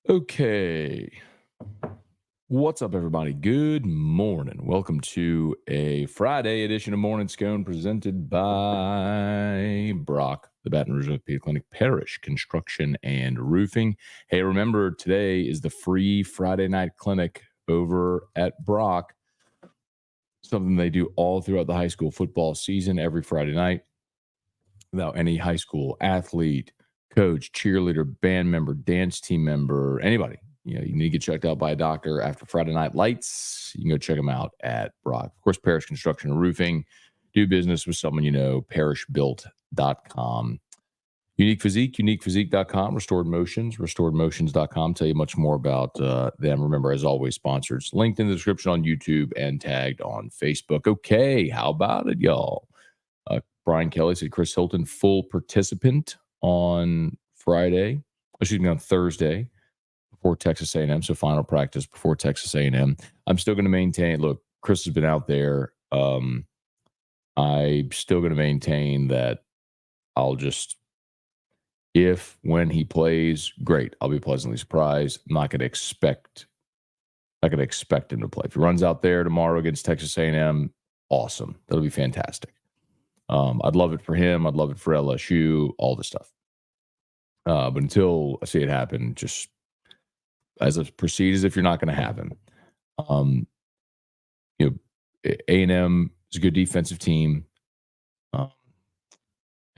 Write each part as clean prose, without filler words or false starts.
Okay. What's up, everybody? Good morning. Welcome to a Friday edition of Morning Scone presented by Brock, the Baton Rouge Orthopedic Clinic, Parish Construction and Roofing. Hey, remember, today is the free Friday night clinic over at Brock, something they do all throughout the high school football season every Friday night. Without any high school athlete, coach, cheerleader, band member, dance team member, anybody. You need to get checked out by a doctor after Friday night lights. You can go check them out at Brock. Of course, Parish Construction and Roofing. Do business with someone you know, parishbuilt.com. Unique Physique, uniquephysique.com. Restored Motions, restoredmotions.com. Tell you much more about them. Remember, as always, sponsors linked in the description on YouTube and tagged on Facebook. Okay, how about it, y'all? Brian Kelly said Chris Hilton full participant on Thursday before Texas A&M. So final practice before Texas A&M. I'm still going to maintain. Look, Chris has been out there. I'm still going to maintain that when he plays, great. I'll be pleasantly surprised. I'm not going to expect him to play. If he runs out there tomorrow against Texas A&M, awesome. That'll be fantastic. I'd love it for him. I'd love it for LSU, all this stuff. But until I see it happen, just proceed as if you're not going to have him. A&M is a good defensive team.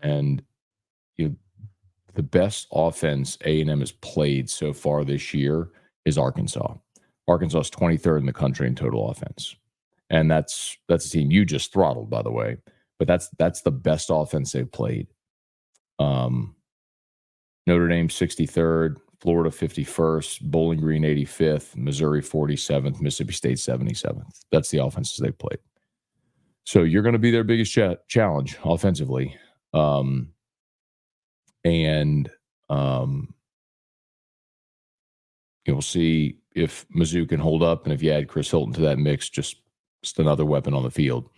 And the best offense A&M has played so far this year is Arkansas. Arkansas is 23rd in the country in total offense. And that's a team you just throttled, by the way. But that's the best offense they've played. Notre Dame 63rd, Florida 51st, Bowling Green 85th, Missouri 47th, Mississippi State 77th. That's the offenses they've played. So you're going to be their biggest challenge offensively. We'll see if Mizzou can hold up, and if you add Chris Hilton to that mix, just another weapon on the field.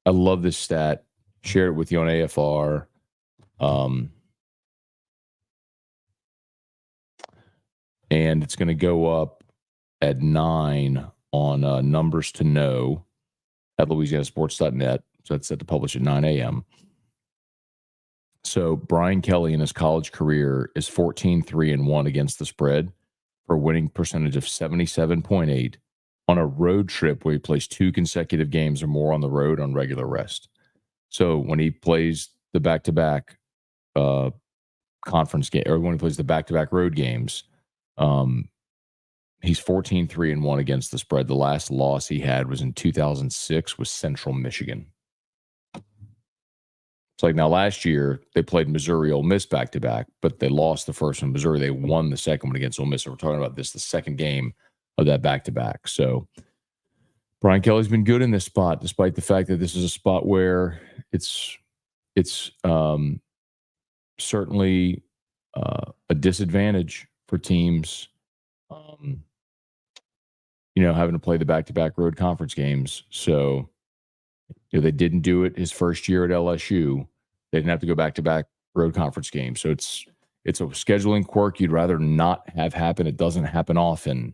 I love this stat. Shared it with you on AFR. And it's going to go up at 9 on Numbers to Know at LouisianaSports.net. So that's set to publish at 9 a.m. So Brian Kelly in his college career is 14-3-1 against the spread for a winning percentage of 77.8 on a road trip where he plays 2 consecutive games or more on the road on regular rest. So when he plays the back-to-back conference game, or when he plays the back-to-back road games, he's 14-3-1 against the spread. The last loss he had was in 2006 with Central Michigan. It's like, now last year they played Missouri Ole Miss back-to-back, but they lost the first one. Missouri, they won the second one against Ole Miss. So we're talking about this, the second game of that back-to-back. So Brian Kelly's been good in this spot, despite the fact that this is a spot where it's certainly a disadvantage for teams, having to play the back-to-back road conference games. So, they didn't do it his first year at LSU. They didn't have to go back-to-back road conference games. So it's a scheduling quirk you'd rather not have happen. It doesn't happen often.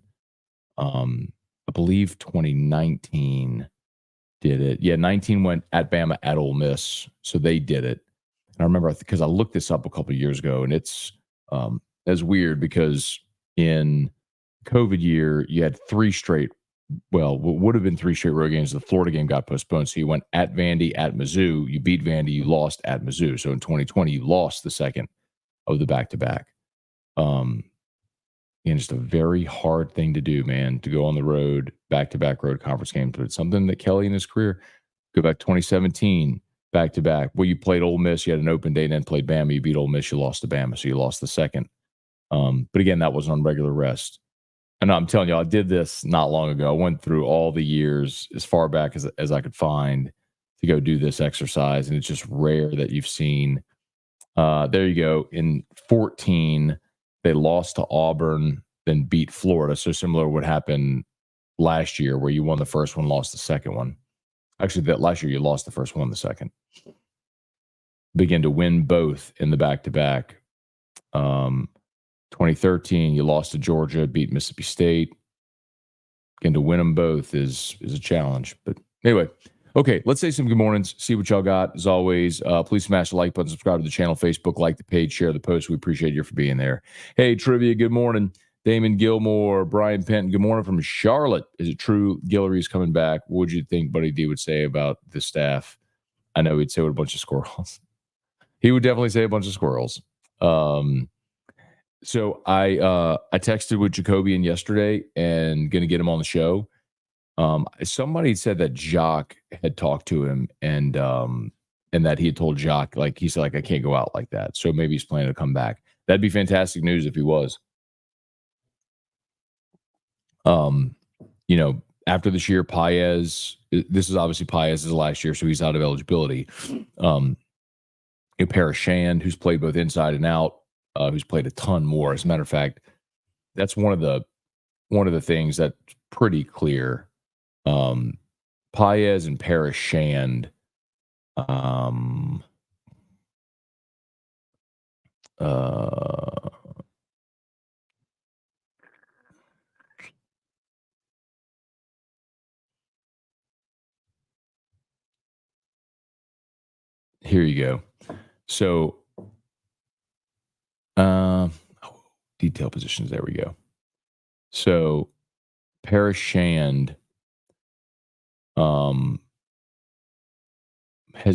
I believe 2019 did it. Yeah, 19 went at Bama, at Ole Miss. So they did it. And I remember, because I looked this up a couple of years ago, and it's weird because in COVID year, you had 3 straight, what would have been 3 straight road games. The Florida game got postponed. So you went at Vandy, at Mizzou. You beat Vandy, you lost at Mizzou. So in 2020, you lost the second of the back-to-back. And just a very hard thing to do, man, to go on the road, back-to-back road conference games. But it's something that Kelly in his career, go back 2017, back-to-back. Well, you played Ole Miss, you had an open day, and then played Bama. You beat Ole Miss, you lost to Bama, so you lost the second. But again, that was on regular rest. And I'm telling you, I did this not long ago. I went through all the years as far back as I could find to go do this exercise, and it's just rare that you've seen. There you go. In 14, they lost to Auburn, then beat Florida. So similar to what happened last year, where you won the first one, lost the second one. Actually, that last year you lost the first one, the second. Begin to win both in the back-to-back. Um, 2013, you lost to Georgia, beat Mississippi State. Again, to win them both is a challenge. But anyway, okay, let's say some good mornings. See what y'all got. As always, please smash the like button, subscribe to the channel, Facebook, like the page, share the post. We appreciate you for being there. Hey, trivia, good morning. Damon Gilmore, Brian Penton, good morning from Charlotte. Is it true Guillory's coming back? What would you think Buddy D would say about the staff? I know he'd say what a bunch of squirrels. He would definitely say a bunch of squirrels. So I texted with Jacobian yesterday and going to get him on the show. Somebody said that Jacques had talked to him and that he had told Jacques, like he said, like I can't go out like that. So maybe he's planning to come back. That'd be fantastic news if he was. After this year, Paez. This is obviously Paez's last year, so he's out of eligibility. Paris Shand, who's played both inside and out, who's played a ton more. As a matter of fact, that's one of the things that's pretty clear. Paez and Paris Shand. Here you go. So, detail positions. There we go. So, Paris Shand has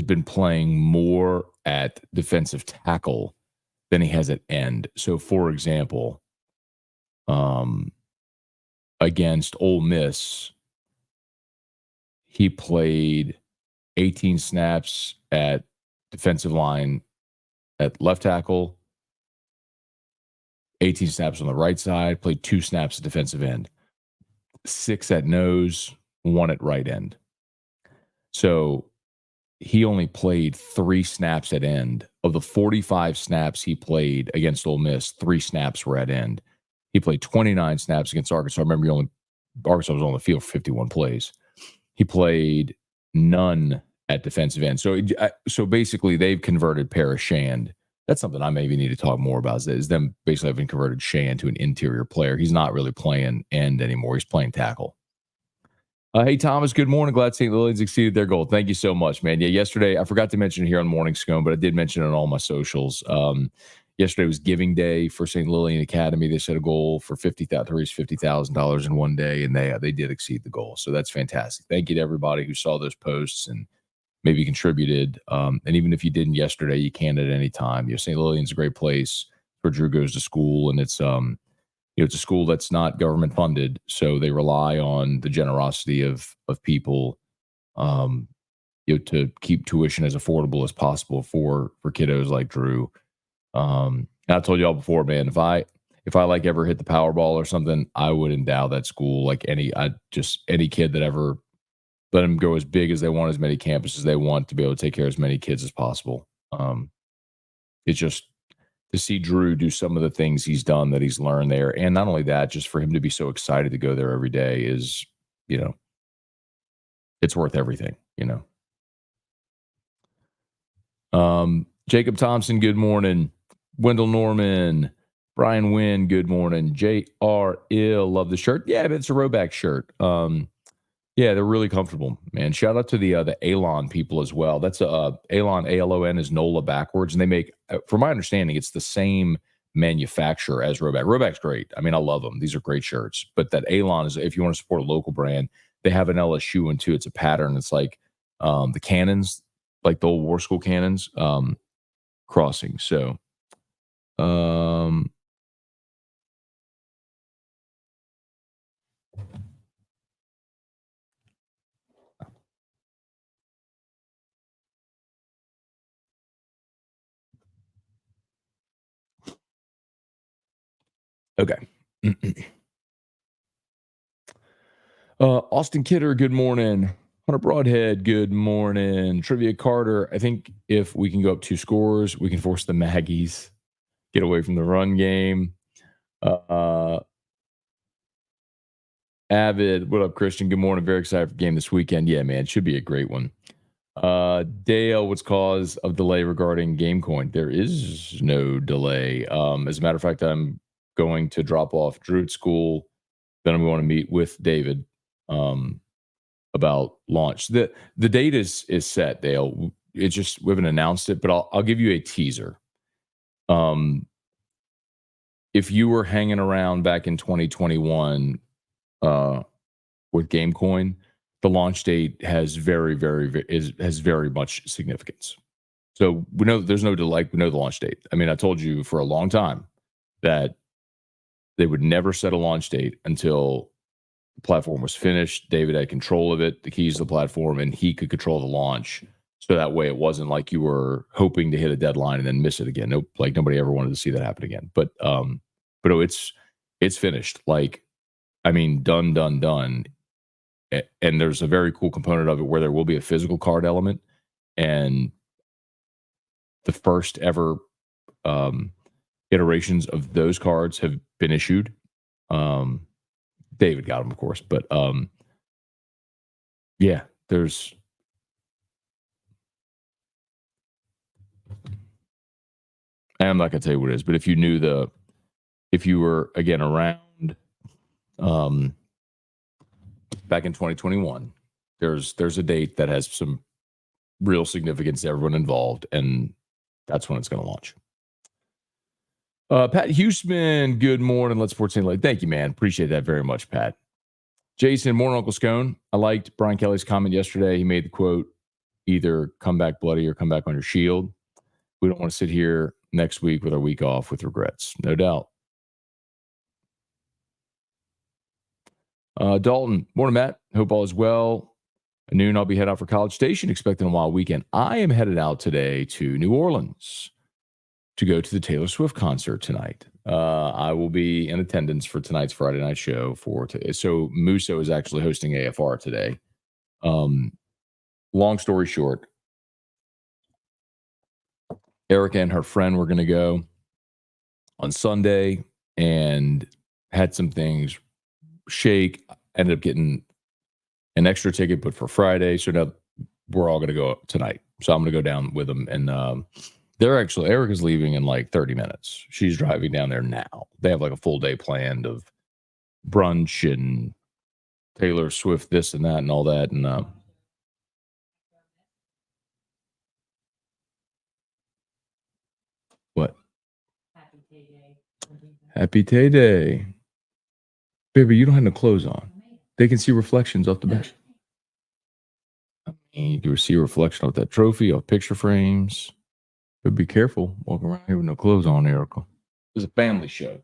been playing more at defensive tackle than he has at end. So, for example, against Ole Miss, he played 18 snaps at defensive line at left tackle, 18 snaps on the right side, played 2 snaps at defensive end, 6 at nose, 1 at right end. So he only played 3 snaps at end. Of the 45 snaps he played against Ole Miss, 3 snaps were at end. He played 29 snaps against Arkansas. Remember, Arkansas was on the field for 51 plays. He played none at defensive end. So basically, they've converted Paris Shand. That's something I maybe need to talk more about. Is them basically having converted Shand to an interior player. He's not really playing end anymore. He's playing tackle. Hey, Thomas, good morning. Glad St. Lilian's exceeded their goal. Thank you so much, man. Yeah, yesterday, I forgot to mention it here on Morning Scone, but I did mention it on all my socials. Yesterday was giving day for St. Lilian Academy. They set a goal for to reach $50,000 in one day, and they did exceed the goal. So that's fantastic. Thank you to everybody who saw those posts and maybe contributed. And even if you didn't yesterday, you can at any time. St. Lilian's a great place where Drew goes to school, and it's it's a school that's not government funded, so they rely on the generosity of people, to keep tuition as affordable as possible for kiddos like Drew. I told y'all before, man, if I like ever hit the Powerball or something, I would endow that school like any kid that ever let them go as big as they want, as many campuses they want, to be able to take care of as many kids as possible. It's just to see Drew do some of the things he's done that he's learned there. And not only that, just for him to be so excited to go there every day is, it's worth everything, Jacob Thompson, good morning. Wendell Norman, Brian Wynn, good morning. J.R. Ill, love the shirt. Yeah, it's a Roback shirt. Yeah, they're really comfortable, man. Shout out to the Alon people as well. That's Alon, ALON is NOLA backwards, and they make, from my understanding, it's the same manufacturer as Roback. Roback's great. I mean, I love them. These are great shirts. But that Alon is, if you want to support a local brand, they have an LSU one too. It's a pattern. It's like the cannons, like the old war school cannons, crossing. So, okay. Austin Kidder, good morning. Hunter Broadhead, good morning. Trivia Carter, I think if we can go up 2 scores, we can force the Maggies, get away from the run game. Avid, what up, Christian? Good morning. Very excited for the game this weekend. Yeah, man, it should be a great one. Dale, what's cause of delay regarding GameCoin? There is no delay. As a matter of fact, I'm going to drop off Drew at school. Then I'm going to meet with David about launch. The date is set, Dale. It's just we haven't announced it, but I'll give you a teaser. If you were hanging around back in 2021 with GameCoin, the launch date has has very much significance. So we know there's no delay. We know the launch date. I mean, I told you for a long time that they would never set a launch date until the platform was finished. David had control of it, the keys to the platform, and he could control the launch. So that way it wasn't like you were hoping to hit a deadline and then miss it again. Nope, like nobody ever wanted to see that happen again. But no, it's finished. Like, I mean, done. And there's a very cool component of it where there will be a physical card element, and the first ever iterations of those cards have been issued. David got them, of course, but yeah, there's. I'm not gonna tell you what it is, but if you were again around, back in 2021, there's a date that has some real significance to everyone involved, and that's when it's going to launch. Pat Huseman, good morning. Let's Sports Insight. Thank you, man. Appreciate that very much, Pat. Jason, morning, Uncle Scone. I liked Brian Kelly's comment yesterday. He made the quote, either come back bloody or come back on your shield. We don't want to sit here next week with our week off with regrets. No doubt. Dalton, morning, Matt. Hope all is well. At noon, I'll be headed out for College Station, expecting a wild weekend. I am headed out today to New Orleans to go to the Taylor Swift concert tonight. I will be in attendance for tonight's Friday night show. So Musso is actually hosting AFR today. Long story short, Erica and her friend were going to go on Sunday and had some things shake. Ended up getting an extra ticket, but for Friday. So now we're all going to go tonight. So I'm going to go down with them. And Erica's leaving in like 30 minutes. She's driving down there now. They have like a full day planned of brunch and Taylor Swift, this and that and all that. And what? Happy Tay Day. Baby, you don't have no clothes on. They can see reflections off the bench. I mean, you can see a reflection of that trophy, of picture frames. But be careful walking around here with no clothes on, Erica. It's a family show.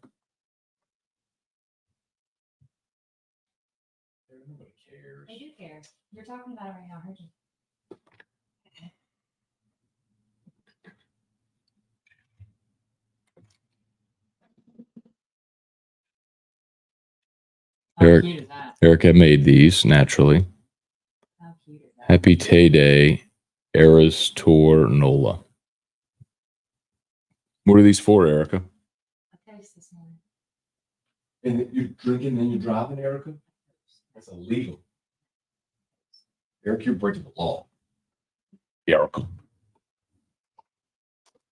Nobody cares. They do care. You're talking about it right now. Erica made these naturally. Happy Tay Day, Eras Tour Nola. What are these for, Erica? A taste this morning. And you're drinking and you're driving, Erica? That's illegal. Erica, you're breaking the law. Erica.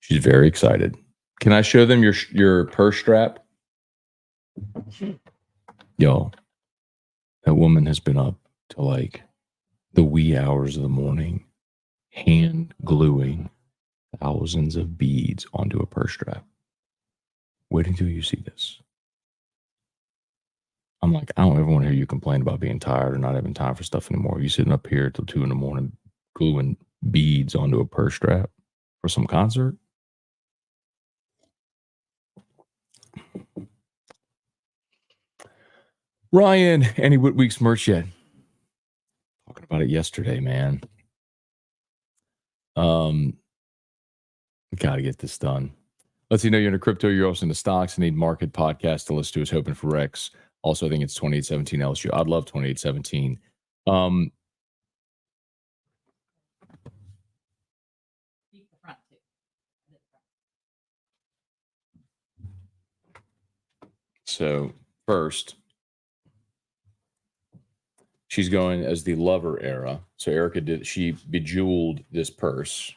She's very excited. Can I show them your purse strap? Yo, that woman has been up to like the wee hours of the morning, hand gluing thousands of beads onto a purse strap. Wait until you see this. I'm like, I don't ever want to hear you complain about being tired or not having time for stuff anymore. You sitting up here till 2 a.m. gluing beads onto a purse strap for some concert? Ryan, any Whitweek's merch yet? Talking about it yesterday, man. Got to get this done. Let's see. You're into crypto. You're also into stocks. I need market podcast to listen to. Is hoping for Rex. Also, I think it's 2817 LSU. I'd love 2817. So first, She's going as the lover era. So Erica she bejeweled this purse.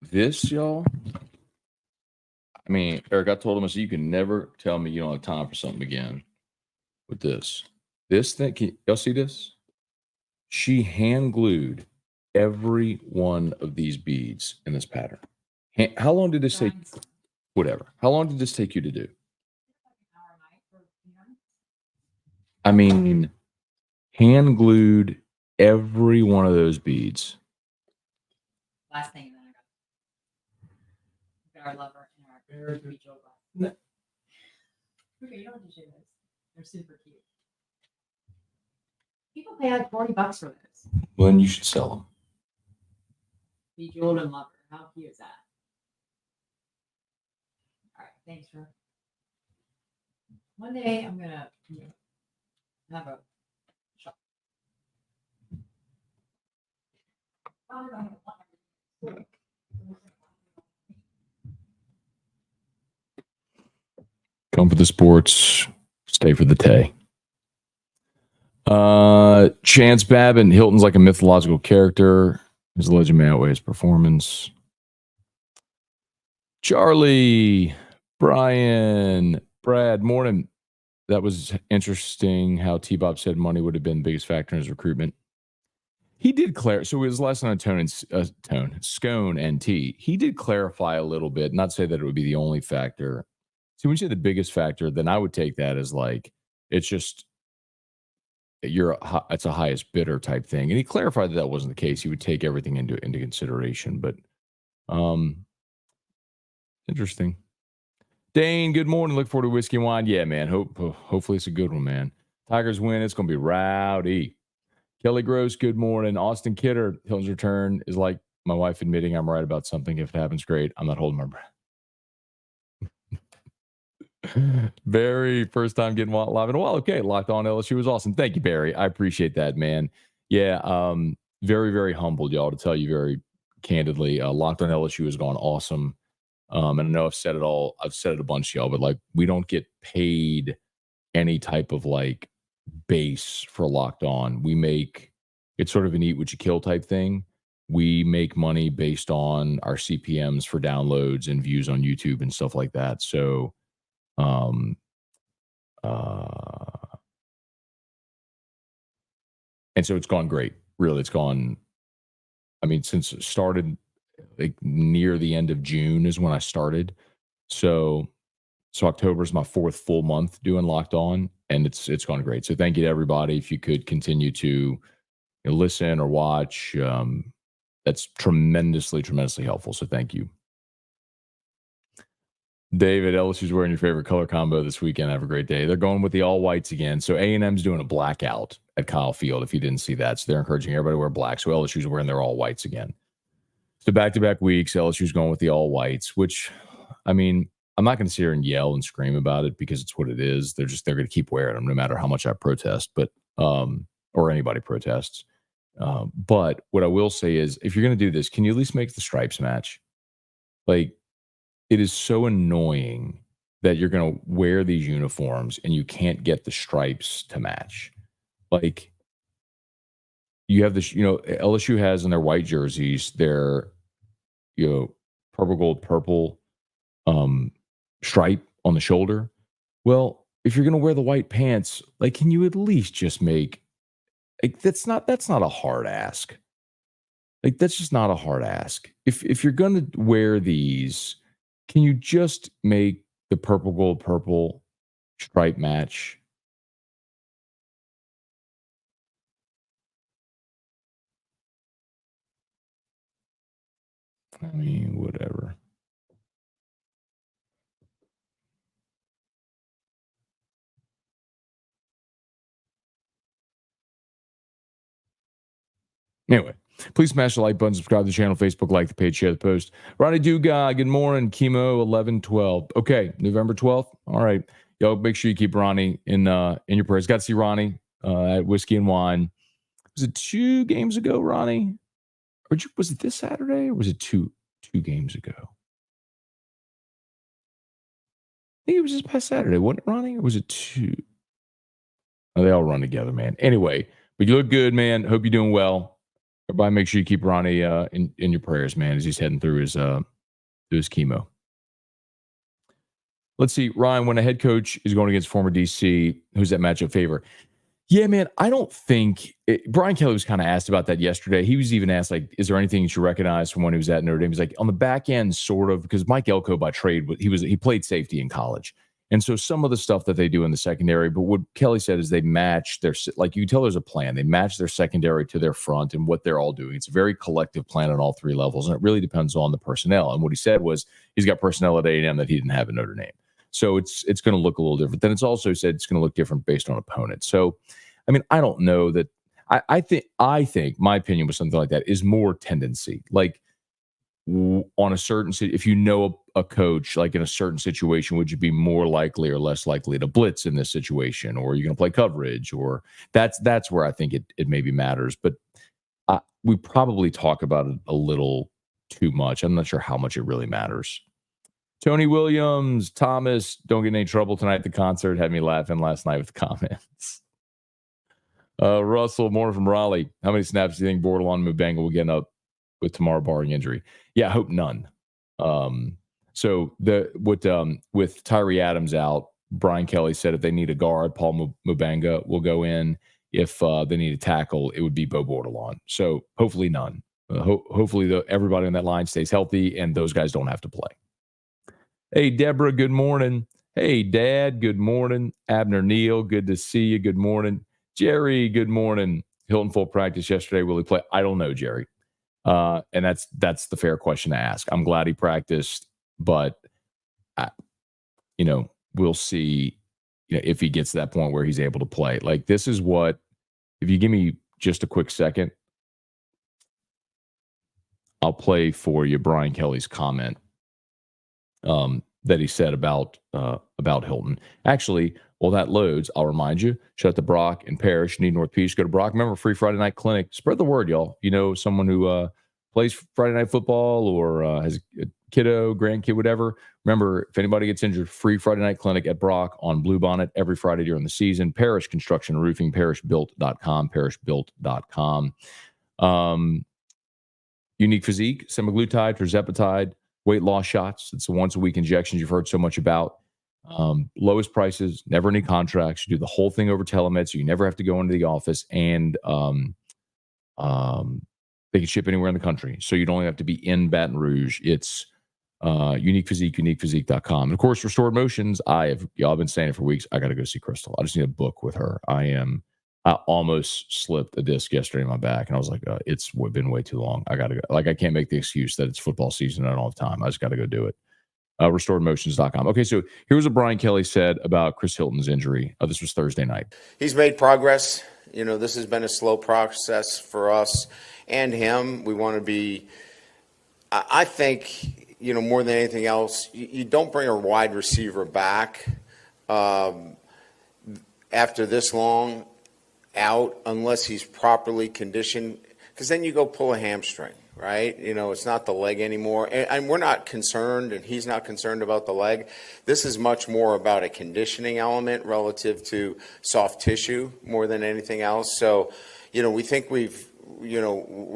This, y'all. I mean, Eric, I told him, I said, you can never tell me you don't have time for something again with this. This thing, y'all see this? She hand glued every one of these beads in this pattern. How long did this take? Whatever. How long did this take you to do? I mean, hand glued every one of those beads. Last thing that I got. Our lover and our mutual love. Okay, you don't have to share those. They're super cute. People pay like $40 for those. Well, then you should sell them. Bejeweled and lover. How cute is that? All right, thanks for. One day I'm gonna have a shop. Come for the sports, stay for the tay. Chance Babin, Hilton's like a mythological character. His legend may outweigh his performance. Charlie, Brian, Brad, morning. That was interesting how T-Bob said money would have been the biggest factor in his recruitment. He did clarify. So it was last night on Scone and T. He did clarify a little bit, not say that it would be the only factor. So when you say the biggest factor, then I would take that as like, it's just, it's a highest bidder type thing. And he clarified that wasn't the case. He would take everything into consideration, but interesting. Dane, good morning. Look forward to whiskey and wine. Yeah, man. Hopefully it's a good one, man. Tigers win. It's going to be rowdy. Kelly Gross, good morning. Austin Kidder, Hilton's return is like my wife admitting I'm right about something. If it happens, great. I'm not holding my breath. Barry, first time getting live in a while. Okay, Locked On LSU was awesome. Thank you, Barry. I appreciate that, man. Yeah, very, very humbled, y'all, to tell you very candidly. Locked On LSU has gone awesome. And I know I've said it all. I've said it a bunch, y'all, but like we don't get paid any type of like base for Locked On. We make it's sort of an eat what you kill type thing. We make money based on our CPMs for downloads and views on YouTube and stuff like that. So, and so it's gone great. Really, it's gone. I mean, since it started like near the end of June is when I started. So October is my 4th full month doing Locked On, and it's gone great. So thank you to everybody. If you could continue to listen or watch, that's tremendously helpful. So thank you. David, LSU's wearing your favorite color combo this weekend. Have a great day. They're going with the all whites again. So A&M's doing a blackout at Kyle Field, if you didn't see that. So they're encouraging everybody to wear black. So LSU's wearing their all whites again. So back-to-back weeks, LSU's going with the all whites, which, I mean, I'm not going to sit here and yell and scream about it because it's what it is. They're going to keep wearing them no matter how much I protest, but or anybody protests. But what I will say is, if you're going to do this, can you at least make the stripes match? Like, it is so annoying that you're going to wear these uniforms and you can't get the stripes to match. Like, you have this, LSU has in their white jerseys, their, purple, gold, purple stripe on the shoulder. Well, if you're going to wear the white pants, like, can you at least just make, like, that's not a hard ask. Like, that's just not a hard ask. If you're going to wear these, can you just make the purple, gold, purple stripe match? I mean, whatever. Anyway, please smash the like button, subscribe to the channel, Facebook, like the page, share the post. Ronnie Duga, good morning. Chemo 11/12. Okay, November 12th. All right, y'all make sure you keep Ronnie in your prayers. Got to see Ronnie at Whiskey and Wine. Was it 2 games ago, Ronnie? Or was it this Saturday? Or was it two games ago? I think it was this past Saturday, wasn't it, Ronnie? Or was it 2? They all run together, man. Anyway, but you look good, man. Hope you're doing well. Everybody, make sure you keep Ronnie in your prayers, man, as he's heading through his chemo. Let's see, Ryan. When a head coach is going against former DC, who's that matchup favor? Yeah, man. I don't think Brian Kelly was kind of asked about that yesterday. He was even asked, like, is there anything you should recognize from when he was at Notre Dame? He's like, on the back end, sort of, because Mike Elko by trade, he played safety in college. And so some of the stuff that they do in the secondary, but what Kelly said is they match their, like you can tell there's a plan. They match their secondary to their front and what they're all doing. It's a very collective plan on all three levels. And it really depends on the personnel. And what he said was he's got personnel at A&M that he didn't have at Notre Dame. So it's going to look a little different. Then it's also said it's going to look different based on opponent. So, I mean, I don't know that. I think my opinion with something like that is more tendency. Like on a certain, if you know a coach, like in a certain situation, would you be more likely or less likely to blitz in this situation, or are you going to play coverage, or that's where I think it maybe matters. But we probably talk about it a little too much. I'm not sure how much it really matters. Tony Williams, Thomas, don't get in any trouble tonight at the concert. Had me laughing last night with the comments. Russell, more from Raleigh. How many snaps do you think Bordelon Mubanga will get up with tomorrow, barring injury? Yeah, I hope none. So with Tyree Adams out, Brian Kelly said if they need a guard, Paul Mubanga will go in. If they need a tackle, it would be Bo Bordelon. So hopefully none. Hopefully everybody on that line stays healthy and those guys don't have to play. Hey, Deborah, good morning. Hey, Dad, good morning. Abner Neal, good to see you. Good morning. Jerry, good morning. Hilton full practice yesterday. Will he play? I don't know, Jerry. And that's the fair question to ask. I'm glad he practiced, but we'll see if he gets to that point where he's able to play. Like, this is what, if you give me just a quick second, I'll play for you Brian Kelly's comment that he said about Hilton. Actually, while that loads, I'll remind you, shout out to Brock and Parrish, need North Peach. Go to Brock. Remember, free Friday night clinic. Spread the word, y'all. You know, someone who plays Friday night football or has a kiddo, grandkid, whatever. Remember, if anybody gets injured, free Friday night clinic at Brock on Bluebonnet every Friday during the season. Parrish Construction and Roofing, parrishbuilt.com, parrishbuilt.com. Unique Physique, semaglutide, tirzepatide, weight loss shots. It's the once-a-week injections you've heard so much about. Lowest prices, never any contracts. You do the whole thing over telemed, so you never have to go into the office. And they can ship anywhere in the country, so you don't only have to be in Baton Rouge. It's Unique Physique, uniquephysique.com. And of course, Restored Motions. I've been saying it for weeks. I got to go see Crystal. I just need a book with her. I almost slipped a disc yesterday in my back, and I was like, it's been way too long. I got to go. Like, I can't make the excuse that it's football season and I don't have time. I just got to go do it. Restoredmotions.com. Okay, so here's what Brian Kelly said about Chris Hilton's injury. This was Thursday night. He's made progress. This has been a slow process for us and him. We want to be, I think, more than anything else, you don't bring a wide receiver back after this long out unless he's properly conditioned, because then you go pull a hamstring, right? It's not the leg anymore. And we're not concerned, and he's not concerned about the leg. This is much more about a conditioning element relative to soft tissue more than anything else. So, we think we're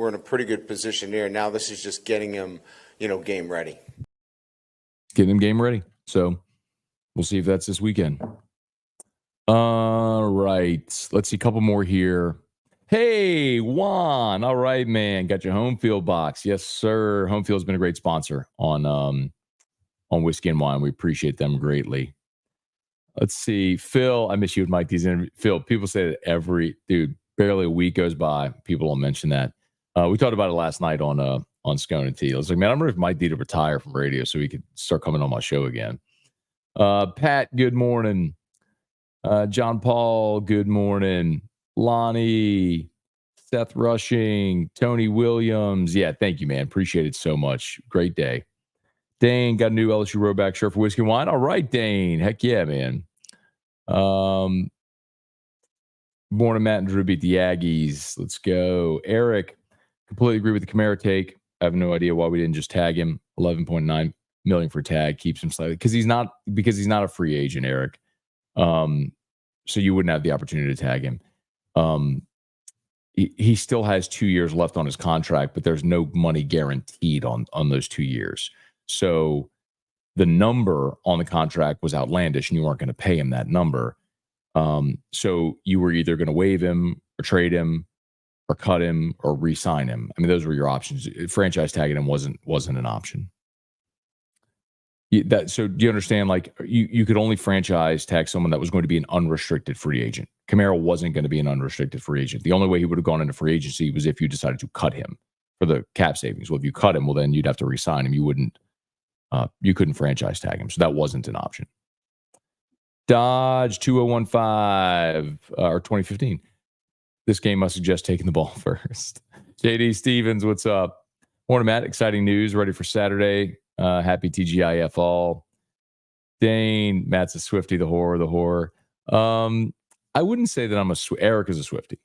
in a pretty good position here. Now this is just getting him, game ready. Getting him game ready. So we'll see if that's this weekend. All right. Let's see a couple more here. Hey, Juan. All right, man. Got your home field box. Yes, sir. Home field's been a great sponsor on Whiskey and Wine. We appreciate them greatly. Let's see. Phil, I miss you with Mike. Phil, people say that barely a week goes by. People don't mention that. We talked about it last night on Scone and T. I was like, man, I'm ready for Mike D to retire from radio so he could start coming on my show again. Pat, good morning. John Paul, good morning. Lonnie, Seth Rushing, Tony Williams. Yeah, thank you, man. Appreciate it so much. Great day. Dane got a new LSU Rowback shirt for Whiskey and Wine. All right, Dane. Heck yeah, man. Morning, Matt and Drew beat the Aggies. Let's go. Eric, completely agree with the Kamara take. I have no idea why we didn't just tag him. $11.9 million for tag keeps him slightly because he's not a free agent, Eric. so you wouldn't have the opportunity to tag him. He still has 2 years left on his contract, but there's no money guaranteed on those 2 years. So the number on the contract was outlandish, and you weren't going to pay him that number. So you were either going to waive him or trade him or cut him or re-sign him. I mean, those were your options. Franchise tagging him wasn't an option. So do you understand? Like you could only franchise tag someone that was going to be an unrestricted free agent. Kamara wasn't going to be an unrestricted free agent. The only way he would have gone into free agency was if you decided to cut him for the cap savings. Well, if you cut him, well, then you'd have to re-sign him. You couldn't franchise tag him. So that wasn't an option. Dodge 2015 or 2015. This game must suggest taking the ball first. JD Stevens, what's up? Morning, Matt. Exciting news. Ready for Saturday. Happy TGIF all. Dane, Matt's a Swiftie, the horror. I wouldn't say that I'm Eric is a Swiftie.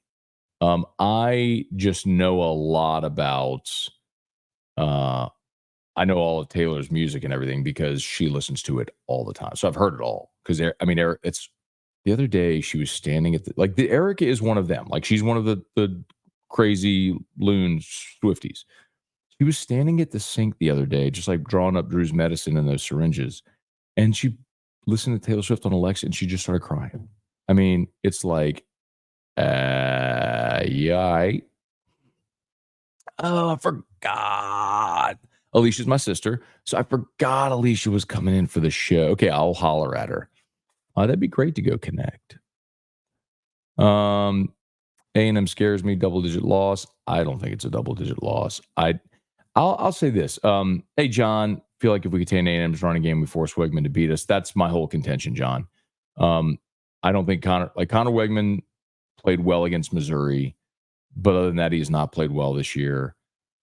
I just know a lot about, I know all of Taylor's music and everything because she listens to it all the time. So I've heard it all. Because, Eric, it's the other day she was standing at Erica is one of them. Like she's one of the crazy loon Swifties. She was standing at the sink the other day, just like drawing up Drew's medicine in those syringes. And she listened to Taylor Swift on Alexa and she just started crying. I mean, it's like, yeah. Oh, I forgot. Alicia's my sister. So I forgot Alicia was coming in for the show. Okay, I'll holler at her. That'd be great to go connect. A&M scares me. Double-digit loss. I don't think it's a double-digit loss. I'll say this. Hey, John, feel like if we contain A&M's running game, we force Wegman to beat us. That's my whole contention, John. I don't think Connor Wegman played well against Missouri, but other than that, he has not played well this year.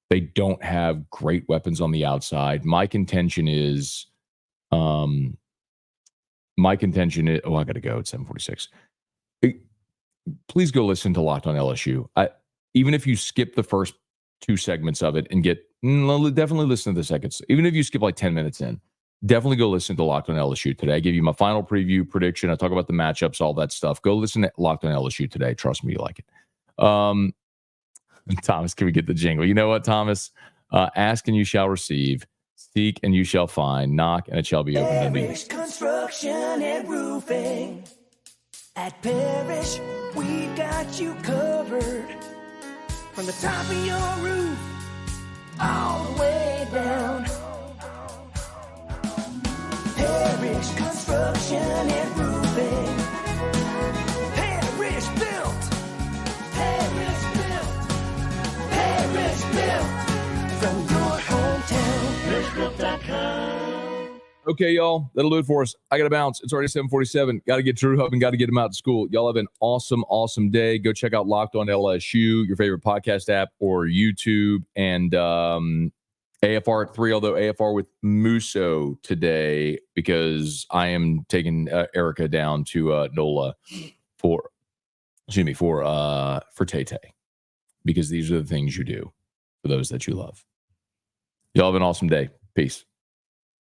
They don't have great weapons on the outside. My contention is, oh, I got to go. It's 7:46. Please go listen to Locked on LSU. Even if you skip the first 2 segments of it and definitely listen to the seconds. Even if you skip like 10 minutes in, definitely go listen to Locked on LSU today. I give you my final preview prediction. I talk about the matchups, all that stuff. Go listen to Locked on LSU today. Trust me, you like it. Thomas, can we get the jingle? You know what, Thomas? Ask and you shall receive. Seek and you shall find. Knock and it shall be opened unto you. Construction and roofing. At Parrish, we've got you covered. From the top of your roof, all the way down. Parrish Construction and Roofing. Parrish built. Parrish built. Parrish built. From your hometown. ParrishBuilt.com. Okay, y'all, that'll do it for us. I got to bounce. It's already 7:47. Got to get Drew up and got to get him out to school. Y'all have an awesome, awesome day. Go check out Locked on LSU, your favorite podcast app, or YouTube, and AFR at 3, although AFR with Musso today because I am taking Erica down to NOLA for Tay-Tay because these are the things you do for those that you love. Y'all have an awesome day. Peace.